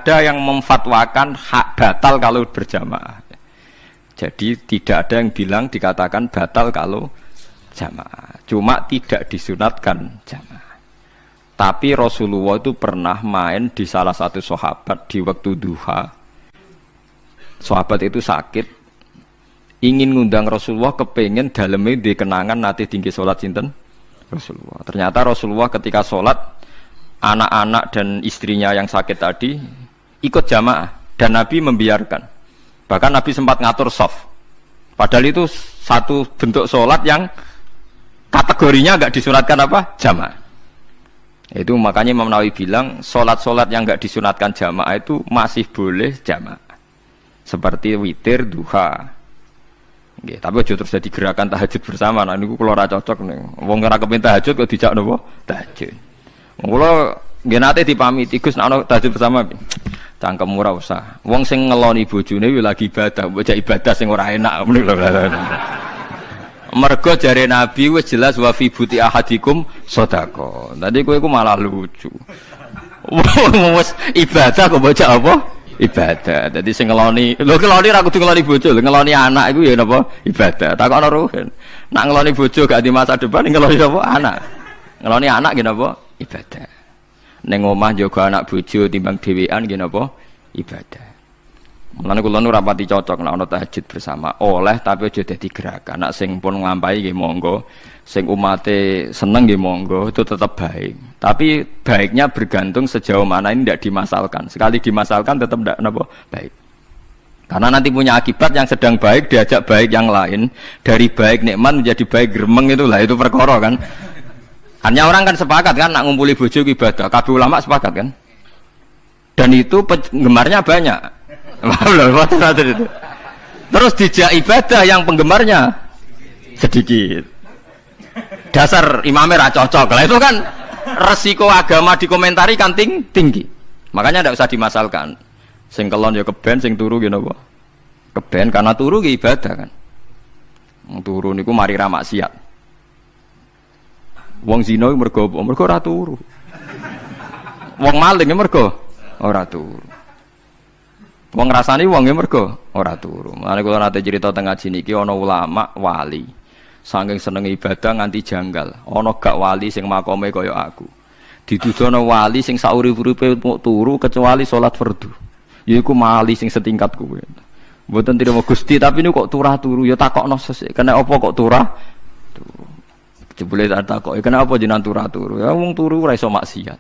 ada yang memfatwakan hak batal kalau berjamaah. Jadi tidak ada yang bilang dikatakan batal kalau jamaah. Cuma tidak disunatkan jamaah. Tapi Rasulullah itu pernah main di salah satu sahabat di waktu duha. Sahabat itu sakit, ingin ngundang Rasulullah, kepengen dalamnya dikenangan nanti tinggi sholat sinten Rasulullah. Ternyata Rasulullah ketika sholat, anak-anak dan istrinya yang sakit tadi ikut jamaah dan Nabi membiarkan. Bahkan Nabi sempat ngatur shaf. Padahal itu satu bentuk sholat yang kategorinya enggak disunatkan apa? Jamaah. Itu makanya Imam Nawawi bilang sholat-sholat yang enggak disunatkan jamaah itu masih boleh jamaah. Seperti witir, duha. Nggih, tapi aja terus jadi gerakan tahajud bersama. Nah niku kula ora cocok nih. Wong ora kepen tahajud kok dijak napa? Tahajud. Kula nggih nate dipamiti Gus nek ana tahajud bersama. Cangkem ora usah. Wong sing ngeloni bojone yo lagi ibadah, bocah ibadah sing ora enak ngono lho. Mergo jare Nabi wis jelas wa fi buti ahadikum sedekah. Tadi kowe iku malah lucu. Wis ibadah kok bocah apa? Ibadah. Jadi sing ngeloni, lho ngeloni ra kudu ngeloni bojo, ngeloni anak iku ya napa? Ibadah. Takokno ruhen. Nak ngeloni bojo gak di masa depan ngeloni apa? Anak. Ngeloni anak nggih napa? Ibadah. Ning omah jaga anak bojo timbang dhewean nggih napa? Ibadah. Mulane kula nu rapati cocok nek ana tahajud bersama. Oleh tapi aja dadi gerakan. Nek sing pun nglampahi nggih monggo. Sing umate seneng nggih monggo, itu tetap baik. Tapi baiknya bergantung sejauh mana ini tidak dimasalkan. Sekali dimasalkan tetap tidak napa baik. Karena nanti punya akibat yang sedang baik diajak baik yang lain, dari baik nikmat menjadi baik gremeng itulah itu perkara kan. Hanya orang kan sepakat kan nak ngumpuli bojo ibadah, kabeh ulama sepakat kan. Dan itu penggemarnya banyak. Terus dijak ibadah yang penggemarnya sedikit. Dasar imamnya ra cocok. Lah itu kan resiko agama dikomentari kan tinggi. Makanya tidak usah dimasalkan. Sing kelon ya keben, sing turu ya napa? Keben karena turu ya ibadah kan. Turu niku mari ra maksiat. Wong zina mergo ora turu. Wong maling mergo ora turu. Wong ngrasani wong mergo ora turu. Mulane kula nate cerita teng ngaji niki ana ulama wali. Saking seneng ibadah nganti janggal. Ana gak wali sing makome kaya aku. Dituduhno wali sing saurip-uripe turu kecuali salat fardu. Yaiku wali sing setingkat kuwe. Mboten trimo Gusti tapi niku kok turah turu ya takokno sesuk. Kena apa kok turah? Turu. Jebule tak takoki kena apa jenengan turah turu? Ya wong turu ora iso maksiat.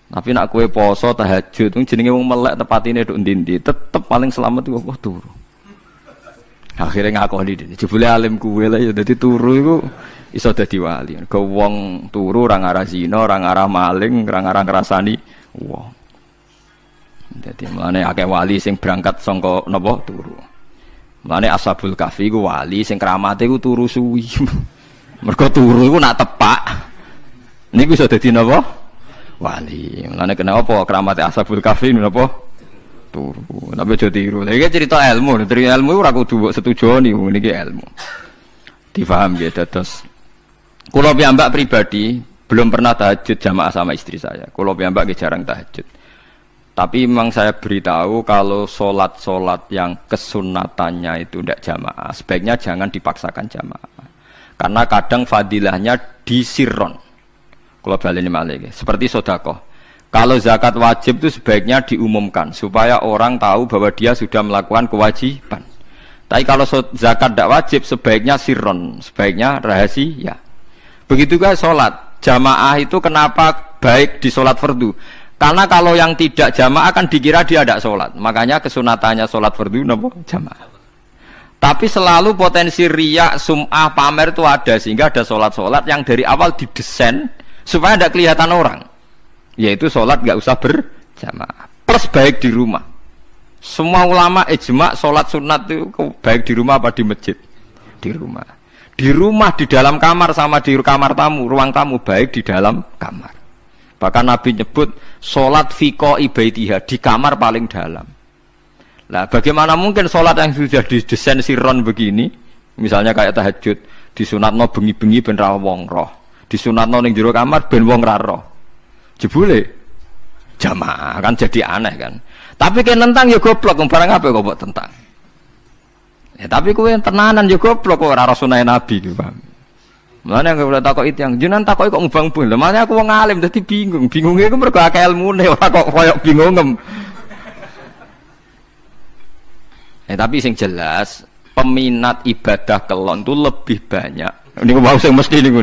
Tapi nak kowe poso tahajud jenenge wong melek tepatine nduk ndi-ndi tetep paling selamat iku kok turu. Akhirnya ngakoni dene. Jebule alim kuwe lah ya dadi turu iku iso dadi wali. Ke wong turu ora ngarah zina, ora ngarah maling, ora ngarah ngrasani wong. Dadi mulane akeh wali sing berangkat saka napa turu. Mulane Ashabul Kahfi iku wali sing kramate iku turu suwi. Mergo turu iku nak tepak. Niku iso dadi napa? Wali. Mulane kenapa kramate Ashabul Kahfi napa? Turu. Tapi aja tiru. Lha iki cerita ilmu, cerita ilmu ora kudu setujoni niki ilmu. Difaham ya dados. Kula piyambak pribadi belum pernah tahajud jamaah sama istri saya. Kula piyambak nggih jarang tahajud. Tapi memang saya beritahu kalau sholat-sholat yang kesunatannya itu tidak jamaah, sebaiknya jangan dipaksakan jamaah. Karena kadang fadilahnya disirron. Kalau baleni malih, seperti sedekah. Kalau zakat wajib itu sebaiknya diumumkan supaya orang tahu bahwa dia sudah melakukan kewajiban. Tapi kalau zakat tidak wajib sebaiknya sirron, sebaiknya rahasia. Begitu juga sholat jamaah itu kenapa baik di sholat fardu? Karena kalau yang tidak jamaah kan dikira dia tidak sholat. Makanya kesunatannya sholat fardu napa jamaah. Tapi selalu potensi riya, sum'ah, pamer itu ada. Sehingga ada sholat-sholat yang dari awal didesain supaya tidak kelihatan orang. Yaitu sholat nggak usah berjamaah. Plus baik di rumah. Semua ulama ijma sholat sunat itu baik di rumah apa di masjid? Di rumah. Di rumah, di dalam kamar sama di kamar tamu, ruang tamu baik di dalam kamar. Bahkan Nabi nyebut sholat fiko ibaitiha di kamar paling dalam. Nah, bagaimana mungkin sholat yang sudah didesain sirron begini, misalnya kayak tahajud, disunatno bengi-bengi ben ra wong roh, disunatno ning jero kamar ben wong ra roh. Jebule jamaah kan jadi aneh kan. Tapi kan tentang ya goblok barang apa kok mbok tentang. Ya tapi kowe tenanan ya goblok kok ora sunah Nabi ki, paham. Mulane aku ora takok itu yang jenengan takok kok ngubang-ubang. Lah makane aku wong alim dadi bingung. Bingunge iku mergo akeh ilmune ora kok koyo bingungem. Tapi sing jelas peminat ibadah kelon itu lebih banyak. Ini mau sing mesti niku.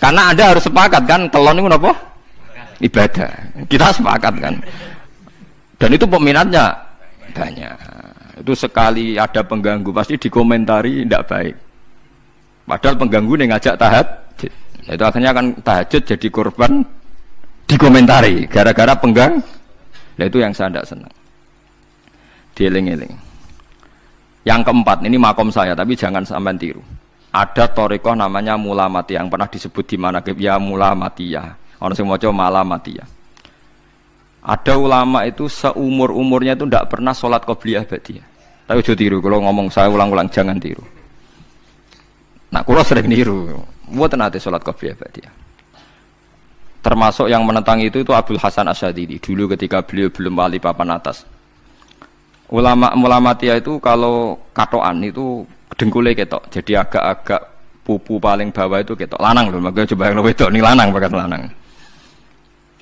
Karena Anda harus sepakat kan kelon niku napa? Ibadah. Kita sepakat kan. Dan itu peminatnya banyak. Itu sekali ada pengganggu pasti dikomentari tidak baik. Padahal pengganggu nih ngajak tahajud. Itu akhirnya kan tahajud jadi korban dikomentari gara-gara penggang. Nah itu yang saya tidak senang. Dieling-eling. Yang keempat ini makom saya tapi jangan sampai tiru. Ada torikoh namanya Mulamatiyah yang pernah disebut di mana ya Mulamatiyah. Orang yang mau coba Malamatiyah. Ada ulama itu seumur-umurnya itu tidak pernah sholat qobliyah ba'diyah. Tapi jangan tiru, kalau ngomong saya ulang-ulang jangan tiru. Nah, kalau sering tiru, buat nanti sholat qobliyah ba'diyah. Termasuk yang menentang itu Abdul Hasan Asyadili. Dulu ketika beliau belum wali papan atas. Ulama Mulamatiyah itu kalau katoan itu dengkulnya ketok. Jadi agak-agak pupu paling bawah itu ketok. Lanang loh, makanya coba yang wedok ini lanang bakat lanang.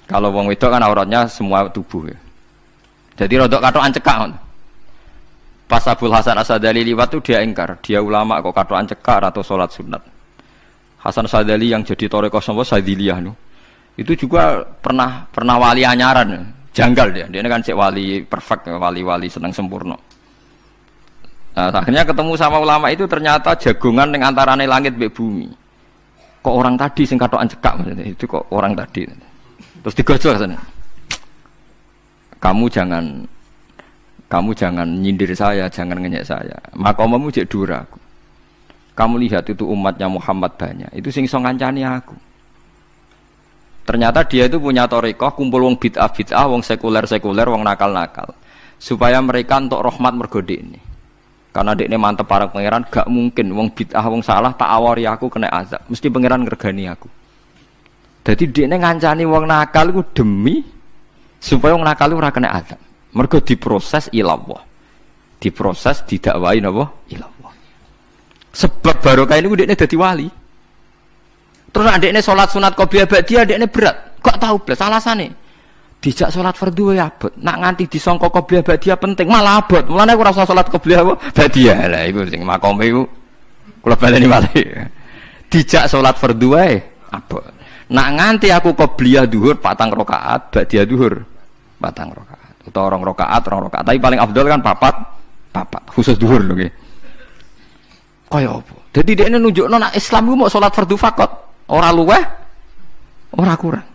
Kalau wong wedok kan auratnya semua tubuh ya. Jadi rodok katokan cekak. Pas Abdul Hasan Asyadili liwat tuh dia ingkar, dia ulama kok katokan cekak atau sholat sunat. Hasan Asyadili yang jadi thariqah sapa Sadiliyah nu. Itu juga pernah wali anyaran. Janggal dia kan cek wali perfect, wali senang sempurna. Nah, akhirnya ketemu sama ulama itu ternyata jagungan yang antarane langit mbek bumi. Kok orang tadi sing katokan cekak maksudnya itu kok orang tadi. Terus digojol sana. Kamu jangan nyindir saya, jangan ngenyek saya. Makomamu cek dura aku. Kamu lihat itu umatnya Muhammad banyak. Itu sing iso ngancani aku. Ternyata dia itu punya thariqah kumpul wong bid'ah, wong sekuler, wong nakal. Supaya mereka untuk rahmat mergo ini. Karena dekne mantep para pangeran, gak mungkin wong bid'ah, wong salah tak awari aku kena azab. Mesti pangeran ngergani aku. Jadi dekne ngancani wong nakal iku demi supaya wong nakal ora kena azab. Mergo diproses ilallah. Diproses didakwai napa? Ilallah. Sebab barokah niku dekne dadi wali. Terus adekne sholat sunat qobliyah ba'diyah adekne berat. Kok tahu blas alasane? Dijak sholat fardhu ya abot. Nak nganti disangka qobliyah ba'diyah penting malah abot. Mulane aku ora usah sholat qobliyah ba'diyah. Lah iku sing makome iku kula baleni malih. Dijak sholat fardhu wae abot. Nak nganti aku qobliyah zuhur 4 rakaat, ba'diyah zuhur 4 rakaat. Utawa 2 rakaat, 2 rakaat. Tapi paling afdal kan 4 khusus zuhur lho nggih. Kaya apa? Dadi dekne nunjukno nak Islam iku mau sholat fardhu faqat. Ora luweh, ora kurang.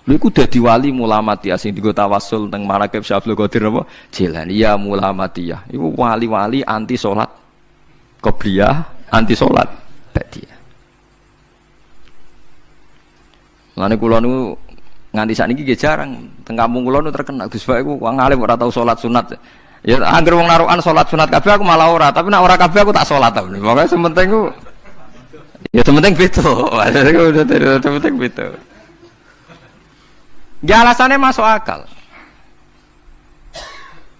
Lha iku dadi wali Mulamatiyah sing digo tawasul teng Manaqib Syekh Abdul Qadir apa? Jilani ya Mulamatiyah. Iku wali-wali anti salat qobliyah, anti salat ba'diyah. Lane kula niku nganti sakniki nggih jarang teng kampung kula niku terkenal Gus Bak iku wong alim ora tau salat sunat. Ya anggere wong narukan salat sunat kabeh aku malah ora, tapi nek ora kabeh aku tak salat ta. Pokoke sementing ku ya sementing beto. Sementing beto. Ya alasannya masuk akal.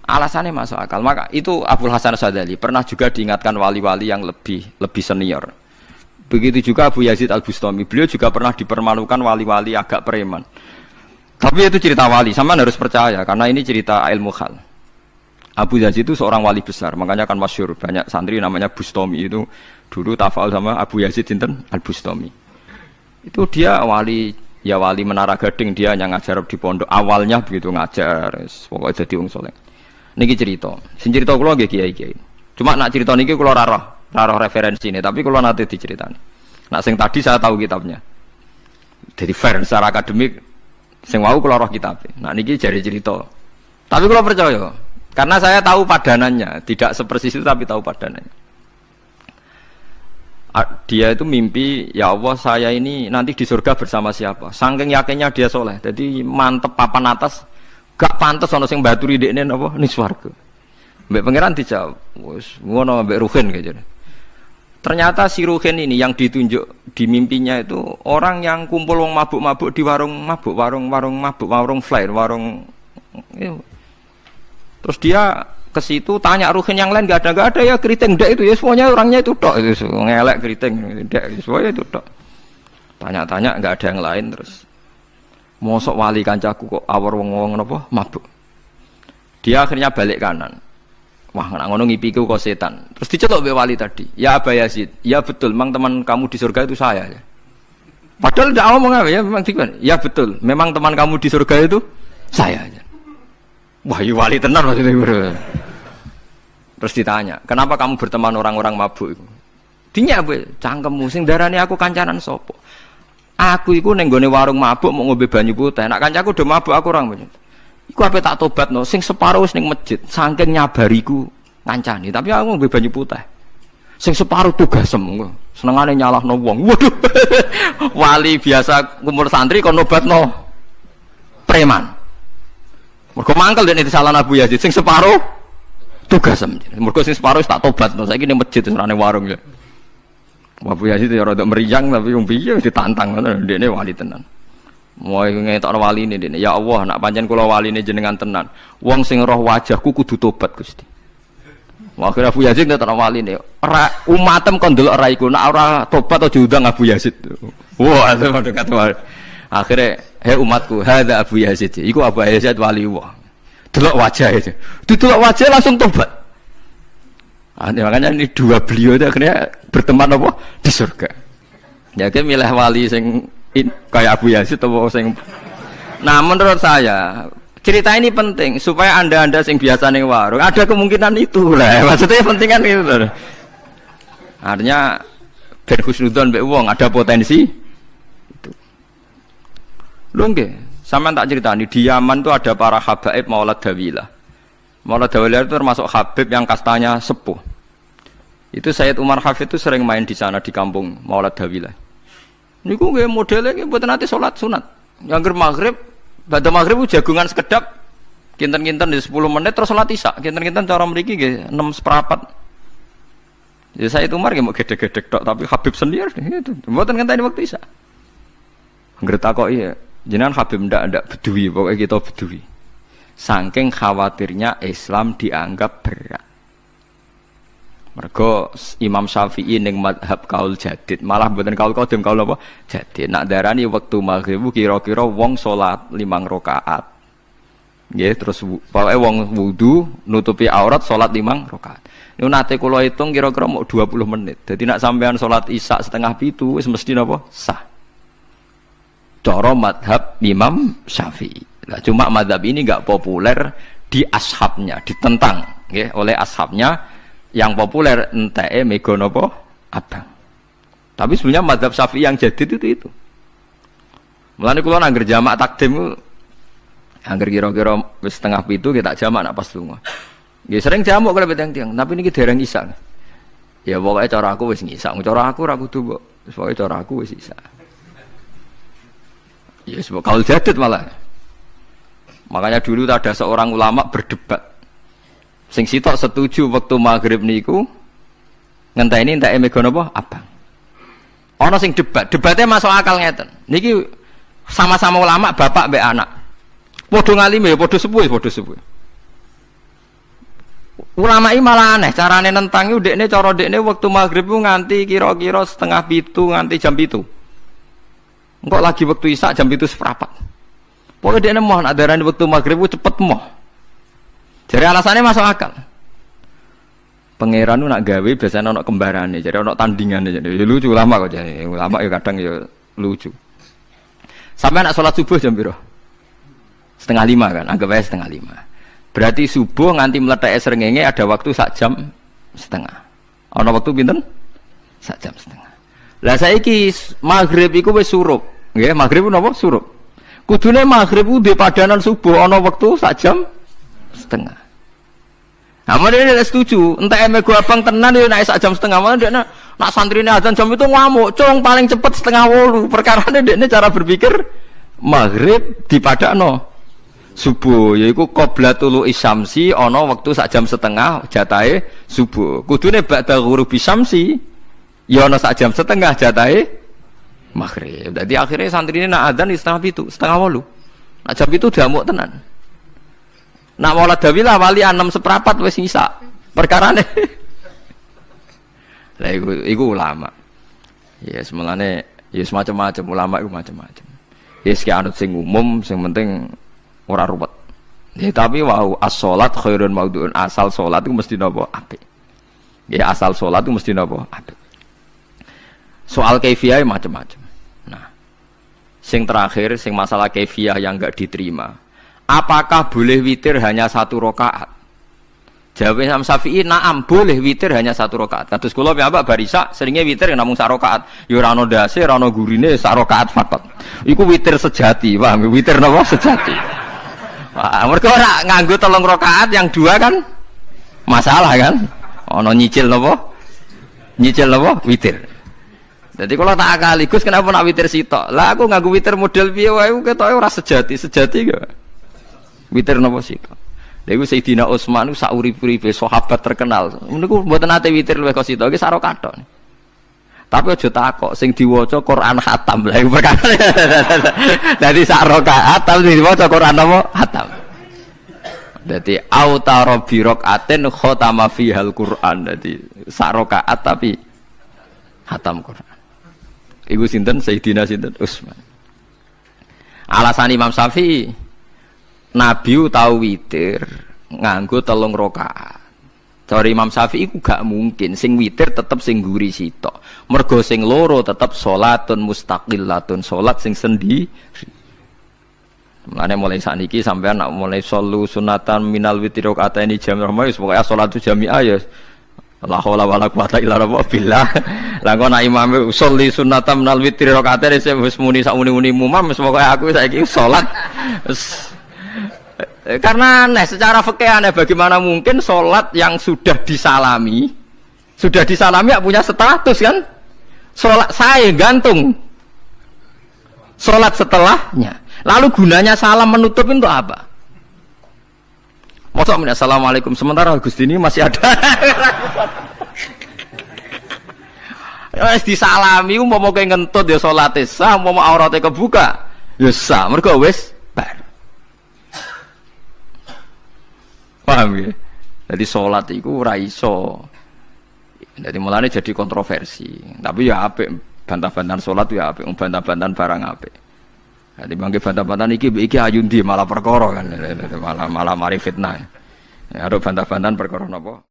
Alasannya masuk akal. Maka itu Abdul Hasan Asyadili pernah juga diingatkan wali-wali yang lebih senior. Begitu juga Abu Yazid Al-Bustami. Beliau juga pernah dipermalukan wali-wali agak preman. Tapi itu cerita wali, sama harus percaya karena ini cerita ilmu hal. Abu Yazid itu seorang wali besar, makanya kan masyhur banyak santri namanya Bustami itu dulu tafal sama Abu Yazid sinten Al-Bustami. Itu dia wali Menara Gading, dia yang ngajar di pondok awalnya begitu ngajar, pokoknya jadi wong saleh. Niki cerita, sing cerita kula nggih kiai-kiai. Cuma nak cerita niki kula ora roh referensine, tapi kula nate diceritani. Nak sing tadi saya tahu kitabnya. Jadi fair secara akademik sing wau kula roh kitabe. Nak niki jari cerita. Tapi kula percaya karena saya tahu padanannya, tidak sepersis itu tapi tahu padanannya. Dia itu mimpi, ya Allah saya ini nanti di surga bersama siapa. Saking yakinnya dia soleh, jadi mantep papan atas, gak pantes ono sing baturi dekne napa ning swarga. Mbek pangeran dijawab, wis ngono mbek Ruhin kaya. Ternyata si Ruhin ini yang ditunjuk di mimpinya itu orang yang kumpul wong mabuk-mabuk di warung mabuk, warung mabuk, warung flare, warung. Terus dia ke situ tanya Ruhin yang lain nggak ada ya keriting ndak itu ya semuanya orangnya itu tok itu ngelek keriting ndak semuanya itu tok. Tanya-tanya nggak ada yang lain terus. Mosok wali kancaku kok awor wong-wong napa mabuk. Dia akhirnya balik kanan. Wah, nak ngono ngipiku kok setan. Terus diceluk mbek wali tadi. Ya Aba Yazid, ya betul, memang teman kamu di surga itu saya ya. Padahal tidak ngomong apa ya, memang dikon. Ya betul, memang teman kamu di surga itu saya aja. Wah, ya wali tenar maksudnya. Terus ditanya, kenapa kamu berteman orang-orang mabuk itu? Dinya apa? Cangkemmu sing darani aku kancanan sopo. Aku iku ning gone warung mabuk mau ngombe banyu putih. Nak kancaku do mabuk aku orang banyak. Iku ape tak tobatno, sing separuh wis ning masjid, saking nyabariku ngancani, tapi aku ngombe banyu putih. Sing separuh tugasem, senengane nyalahno wong. Waduh. Wali biasa kumpul santri kon nobatno preman. Mergo mangkel dene disalahno Abu Yazid, sing separuh tugasem. Mergo sing separuh tak tobatno, saiki ning masjid serane warung ya. Abu Yazid ya rada meriang tapi wong piye ditantang ngono, ndekne wali tenan. Mau ngetokno wali ini, ya Allah, nak pancen kula wali ini jenengan tenan. Wong sing roh wajahku kudu tobat Gusti. Akhirnya Abu Yazid ngetokno wali ini. Umatem kon delok ra iku, nak ora tobat aja diundang Abu Yazid. Wah, itu dekat wali. Akhirnya, umatku, hadza Abu Yazid. Iku Abu Yazid wali Allah. Delok wajah itu. Didelok wajah langsung tobat. Makanya ini dua beliau itu akhirnya berteman apa di surga. Jadi milih wali sing kayak Abu Yazid atau sing. Nah menurut saya cerita ini penting supaya anda sing biasa ning warung ada kemungkinan itu lah. Maksudnya penting kan itu. Artinya ben husnudzon mbek wong ada potensi itu. Lho nggih, sampean tak ceritani di Yaman tuh ada para habaib Maulad Dawilah. Maulad Dawilah itu termasuk habib yang kastanya sepuh. Itu Sayyid Umar Hafid itu sering main di sana di kampung Maulad Dawilah. Niku nggih modele nggih mboten nate salat sunat. Yang maghrib, badhe maghrib jagungan sekedap kinten-kinten di 10 menit terus salat isya. Kinten-kinten cara mriki nggih 6:04. Ya Sayyid Umar nggih mau gedhe-gedhe tok tapi Habib sendiri itu. Mboten ngenteni waktu isya. Anggere takoki jenengan Habib ndak bedui pokoke kita bedui. Saking khawatirnya Islam dianggap berat. Mergo Imam Syafi'i ning mazhab kaul jadid, malah mboten kaul qadim kaul apa? Jadid. Nak darani wektu maghrib kira-kira wong salat 5 rakaat. Nggih, terus pokoke wong wudu nutupi aurat salat 5 rakaat. Niku nate kula hitung kira-kira mau 20 menit. Dadi nak sampean salat Isya 6:30 wis mesti napa? Sah. Cara mazhab Imam Syafi'i. Nah, cuma mazhab ini enggak populer di ashabnya, ditentang nggih oleh ashabnya. Yang populer enteke mega napa abang. Tapi sebenarnya mazhab Syafi'i yang jadid itu. Mulane kula nang jamak takdim angger kira-kira wis 6:30 kita jamak nak pas lunga. Nggih sering jamak kalau tiang-tiang, tapi niki dereng isya. Ya pokoke cara aku wis ngisa, cara aku ora kudu mbok. Pokoke cara aku wis isya. Ya sebab kaul jadid malah. Makanya dulu ada seorang ulama berdebat. Sing sitok setuju waktu maghrib niku ngenteni enteke mega napa abang. Ana sing debatnya masuk akal ngeten. Niki sama-sama ulama bapak mbek anak. Padha ngalime ya padha sepuh. Ulama iki malah aneh carane nentang iku ndekne cara ndekne waktu maghrib ku nganti kira-kira 6:30 nganti jam 7. Engko lagi waktu isya jam 7:04. Pokoke ndekne moh nak darani waktu maghrib ku cepet moh. Jadi alasannya masuk akal. Pangeran nak gawe biasanya ono kembarane, jadi ono tandingannya. Jadi lucu ulama kok jadi ulama ya kadang ya lucu. Sampai nak sholat subuh jam piro? 4:30 kan, anggap aja 4:30. Berarti subuh nganti meletak srengenge ada waktu 1,5 jam. Ono waktu pinten? 1,5 jam. Lah saiki maghrib iku wis surup. Nggih, maghrib napa surup. Kudune maghrib ku di padanan subuh ono waktu 1,5 jam. Amun dia tidak setuju, entah emego abang tenan dia naik 1,5 jam. Amun dia nak santri ini azan jam itu ngamuk, cung paling cepat 7:30. Perkara dia cara berpikir maghrib di padano subuh, yaitu qoblatul isyamsi, ono waktu 1,5 jam jatahe subuh. Kudune ba'da ghurubi syamsi, Ya ana sak jam setengah jatahe maghrib. Dadi akhirnya santri ini nak adzan setengah 8. Nak jam itu damuk tenan. Nak maulid dawilah wali 6:15 wis ngisa. Perkarane. Lah iku ulama. Ya semulane ya semacam-macam ulama iku macam-macam. Ya sik anut sing umum, sing penting ora ruwet. Ya tapi wau as-shalat khairun maudhu'un, asal salat itu mesti napa apik. Ya asal salat itu mesti napa apik. Soal kaifiyah macam-macam. Nah, sing terakhir, sing masalah kaifiyah yang enggak diterima. Apakah boleh witir hanya 1 rakaat? Jawab Imam Syafi'i, na'am, boleh witir hanya 1 rakaat. Kados kula piyambak barisa seringnya witir namung 1 rakaat. Ya ora ana ndase, ora ana gurine, 1 rakaat fakot. Iku witir sejati, paham? Witir napa sejati. Wah, mergo ora nganggo 3 rakaat yang 2 kan masalah kan? Ana nyicil napa? Nyicil napa? Witir. Jadi kalau tak akali, Gus kenapa nak witir sitok? Lah aku nganggo witir model piye wae ketoke ora sejati gak. Witir napa sitok? Lha iku Sayyidina Utsman sak urip-uripe sahabat terkenal. Niku mboten nate witir luwih kok sitok, iki sak rakaat tok. Tapi aja takok sing diwaca Quran khatam. Lah iku perkara. Dadi sak rakaat tapi diwaca Quran apa? Khatam. Dadi autara bi rakaatin khatama fihal Quran. Dadi sak rakaat tapi khatam Quran. Iku sinten Sayyidina sinten Utsman. Alasan Imam Syafi'i Nabi tau witir nganggo 3 rakaat. Cara Imam Syafi'i ku gak mungkin sing witir tetep sing guri sitok. Mergo sing loro tetep salatun mustaqillatun, salat sing sendiri. Mulane mulai sakniki sampean nak mulai sallu sunatan minal witri rakaataini jami'ah wis pokoke salatu jami'ah ya la haula wala quwata illa billah. Lah kok nak imame sholli sunatan minal witri rakaataini wis muni sak muni-muni mumam wis pokoke aku saiki salat. Karena aneh, secara fikih aneh, bagaimana mungkin sholat yang sudah disalami ya punya status kan? Sholat saya gantung sholat setelahnya. Lalu gunanya salam menutup itu apa? Masa assalamualaikum sementara Gusti ini masih ada. Wis disalami umpama kowe ngentut ya salate sah, umpama aurate kebuka ya sah, mergo wis bar. Paham ya? Jadi sholat itu ora iso. Jadi mulane jadi kontroversi. Tapi ya apik bantah-bantahan sholat ya apik, bantah-bantahan barang apik. Jadi bangke bantah-bantahan iki ayundi malah perkara kan. Malah mari fitnah. Ya ada bantah-bantahan perkara napa?